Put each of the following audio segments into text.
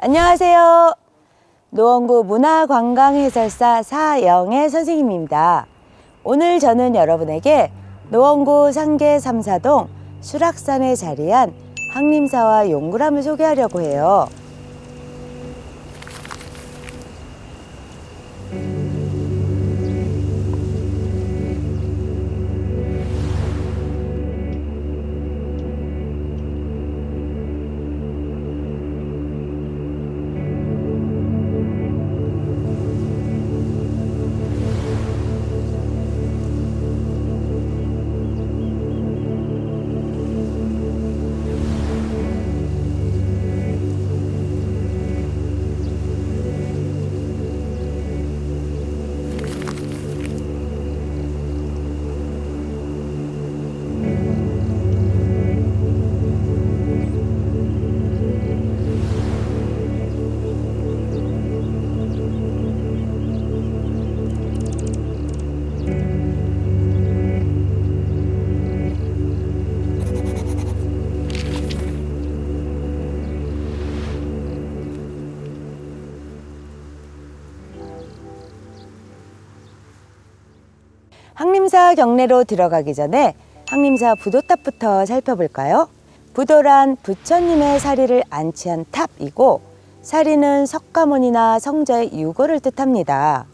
안녕하세요. 노원구 문화관광해설사 사영애 선생님입니다. 오늘 저는 여러분에게 노원구 상계 3사동 수락산에 자리한 항림사와 용구람을 소개하려고 해요. 항림사 경내로 들어가기 전에 항림사 부도탑부터 살펴볼까요? 부도란 부처님의 사리를 안치한 탑이고, 사리는 석가모니나 성자의 유골을 뜻합니다.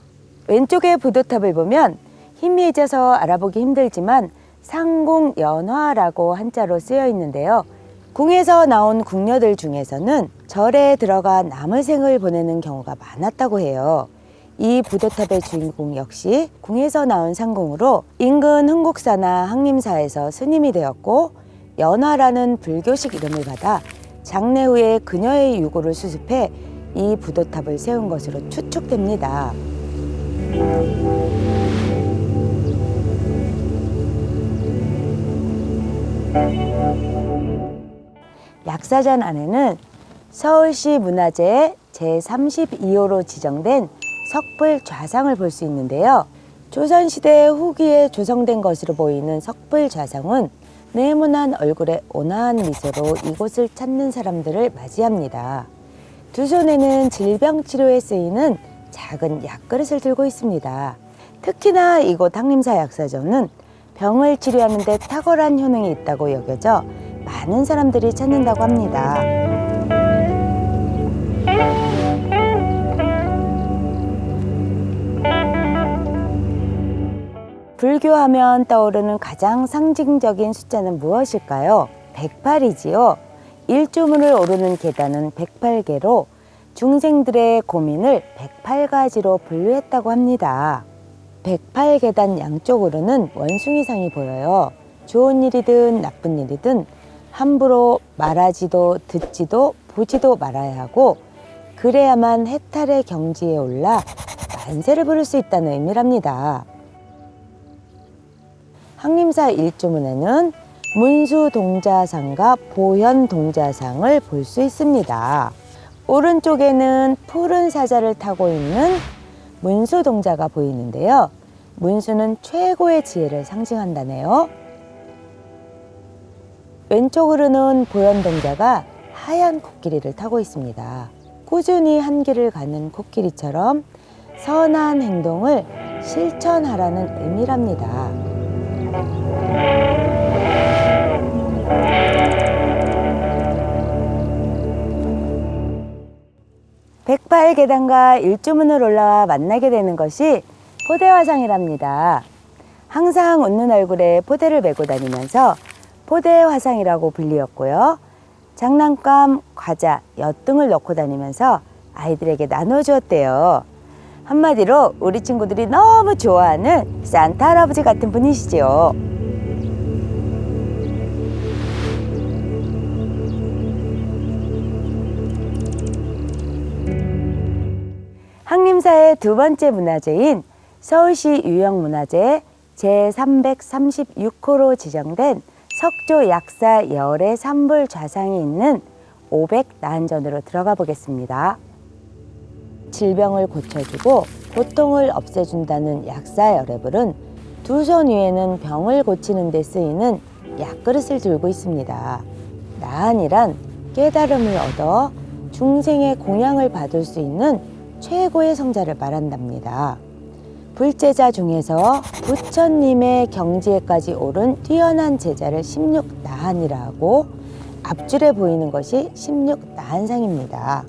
왼쪽의 부도탑을 보면 희미해져서 알아보기 힘들지만 상공연화라고 한자로 쓰여 있는데요. 궁에서 나온 궁녀들 중에서는 절에 들어가 남의 생을 보내는 경우가 많았다고 해요. 이 부도탑의 주인공 역시 궁에서 나온 상공으로 인근 흥국사나 항림사에서 스님이 되었고, 연화라는 불교식 이름을 받아 장례 후에 그녀의 유골을 수습해 이 부도탑을 세운 것으로 추측됩니다. 약사전 안에는 서울시 문화재 제32호로 지정된 석불 좌상을 볼 수 있는데요. 조선시대 후기에 조성된 것으로 보이는 석불 좌상은 네모난 얼굴에 온화한 미소로 이곳을 찾는 사람들을 맞이합니다. 두 손에는 질병 치료에 쓰이는 작은 약그릇을 들고 있습니다. 특히나 이곳 항림사 약사전은 병을 치료하는 데 탁월한 효능이 있다고 여겨져 많은 사람들이 찾는다고 합니다. 불교하면 떠오르는 가장 상징적인 숫자는 무엇일까요? 108이지요. 일조문을 오르는 계단은 108개로 중생들의 고민을 108가지로 분류했다고 합니다. 108계단 양쪽으로는 원숭이상이 보여요. 좋은 일이든 나쁜 일이든 함부로 말하지도 듣지도 보지도 말아야 하고, 그래야만 해탈의 경지에 올라 만세를 부를 수 있다는 의미랍니다. 항림사 일조문에는 문수동자상과 보현동자상을 볼 수 있습니다. 오른쪽에는 푸른 사자를 타고 있는 문수동자가 보이는데요. 문수는 최고의 지혜를 상징한다네요. 왼쪽으로는 보현동자가 하얀 코끼리를 타고 있습니다. 꾸준히 한 길을 가는 코끼리처럼 선한 행동을 실천하라는 의미랍니다. 108계단과 일조문을 올라와 만나게 되는 것이 포대화상이랍니다. 항상 웃는 얼굴에 포대를 메고 다니면서 포대화상이라고 불리었고요. 장난감, 과자, 엿 등을 넣고 다니면서 아이들에게 나눠주었대요. 한마디로 우리 친구들이 너무 좋아하는 산타 할아버지 같은 분이시죠. 항림사의 두 번째 문화재인 서울시 유형문화재 제336호로 지정된 석조 약사 열의 산불 좌상이 있는 500난전으로 들어가 보겠습니다. 질병을 고쳐주고 고통을 없애준다는 약사 열애불은 두 손 위에는 병을 고치는 데 쓰이는 약그릇을 들고 있습니다. 나한이란 깨달음을 얻어 중생의 공양을 받을 수 있는 최고의 성자를 말한답니다. 불제자 중에서 부처님의 경지에까지 오른 뛰어난 제자를 16나한이라 하고 앞줄에 보이는 것이 16나한상입니다.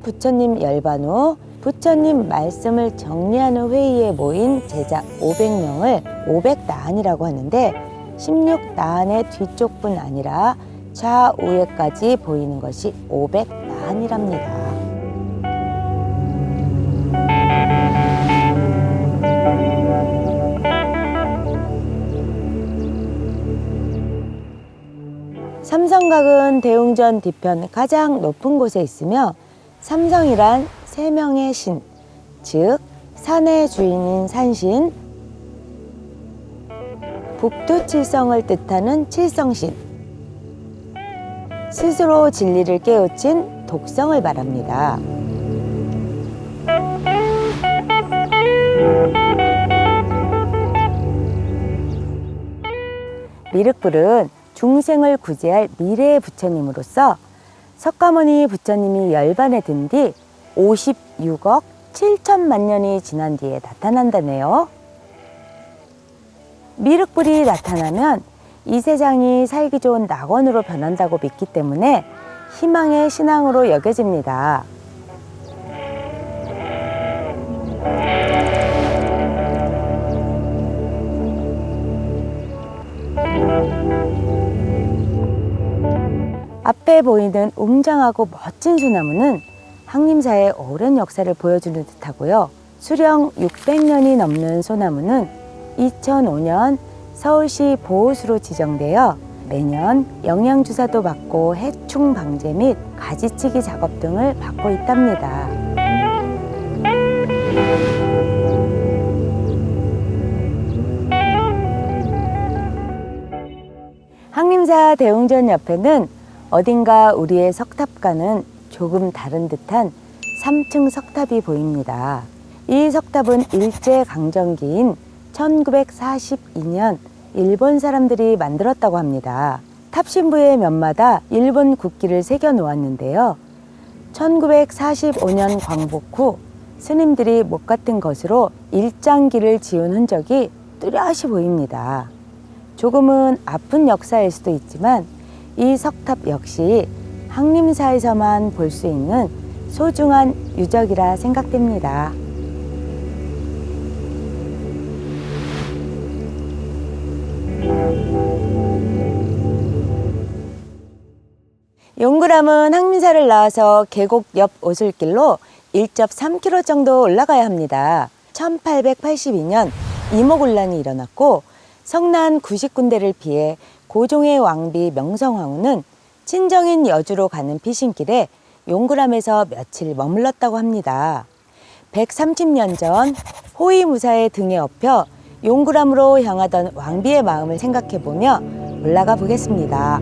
부처님 열반 후 부처님 말씀을 정리하는 회의에 모인 제자 500명을 500나한이라고 하는데 16나한의 뒤쪽뿐 아니라 좌우에까지 보이는 것이 500나한이랍니다. 삼성각은 대웅전 뒤편 가장 높은 곳에 있으며 삼성이란 세 명의 신, 즉 산의 주인인 산신, 북두칠성을 뜻하는 칠성신, 스스로 진리를 깨우친 독성을 말합니다. 미륵불은 중생을 구제할 미래의 부처님으로서 석가모니 부처님이 열반에 든 뒤 56억 7천만 년이 지난 뒤에 나타난다네요. 미륵불이 나타나면 이 세상이 살기 좋은 낙원으로 변한다고 믿기 때문에 희망의 신앙으로 여겨집니다. 앞에 보이는 웅장하고 멋진 소나무는 항림사의 오랜 역사를 보여주는 듯하고요. 수령 600년이 넘는 소나무는 2005년 서울시 보호수로 지정되어 매년 영양주사도 받고 해충 방제 및 가지치기 작업 등을 받고 있답니다. 항림사 대웅전 옆에는 어딘가 우리의 석탑과는 조금 다른 듯한 3층 석탑이 보입니다. 이 석탑은 일제강점기인 1942년 일본 사람들이 만들었다고 합니다. 탑 신부의 면마다 일본 국기를 새겨 놓았는데요. 1945년 광복 후 스님들이 못 갔던 것으로 일장기를 지은 흔적이 뚜렷이 보입니다. 조금은 아픈 역사일 수도 있지만 이 석탑 역시 항림사에서만 볼 수 있는 소중한 유적이라 생각됩니다. 용구람은 항림사를 나와서 계곡 옆 오솔길로 1.3km 정도 올라가야 합니다. 1882년 이모군란이 일어났고 성난 90군데를 피해 고종의 왕비 명성황후는 친정인 여주로 가는 피신길에 용구람에서 며칠 머물렀다고 합니다. 130년 전 호위무사의 등에 업혀 용구람으로 향하던 왕비의 마음을 생각해보며 올라가 보겠습니다.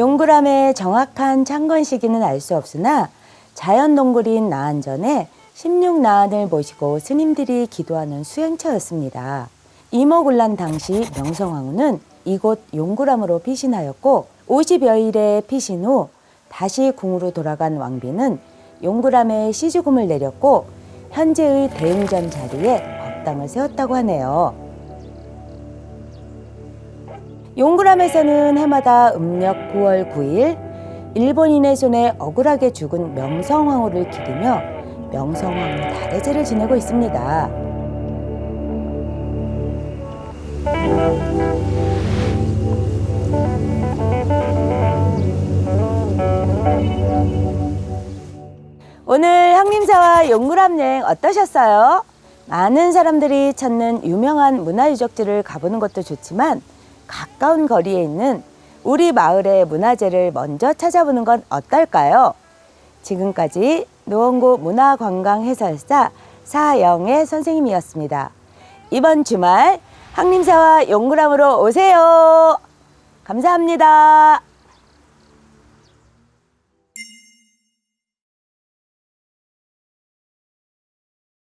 용구람의 정확한 창건 시기는 알 수 없으나 자연동굴인 나한전에 16나한을 모시고 스님들이 기도하는 수행처였습니다. 이모군란 당시 명성황후는 이곳 용구람으로 피신하였고 50여일의 피신 후 다시 궁으로 돌아간 왕비는 용구람에 시주금을 내렸고 현재의 대웅전 자리에 법당을 세웠다고 하네요. 용구람에서는 해마다 음력 9월 9일 일본인의 손에 억울하게 죽은 명성황후를 기리며 명성황후 달해제를 지내고 있습니다. 오늘 항림사와 항림사와 용구람 여행 어떠셨어요? 많은 사람들이 찾는 유명한 문화유적지를 가보는 것도 좋지만 가까운 거리에 있는 우리 마을의 문화재를 먼저 찾아보는 건 어떨까요? 지금까지 노원구 문화관광해설사 사영애 선생님이었습니다. 이번 주말 항림사와 용구람으로 오세요. 감사합니다.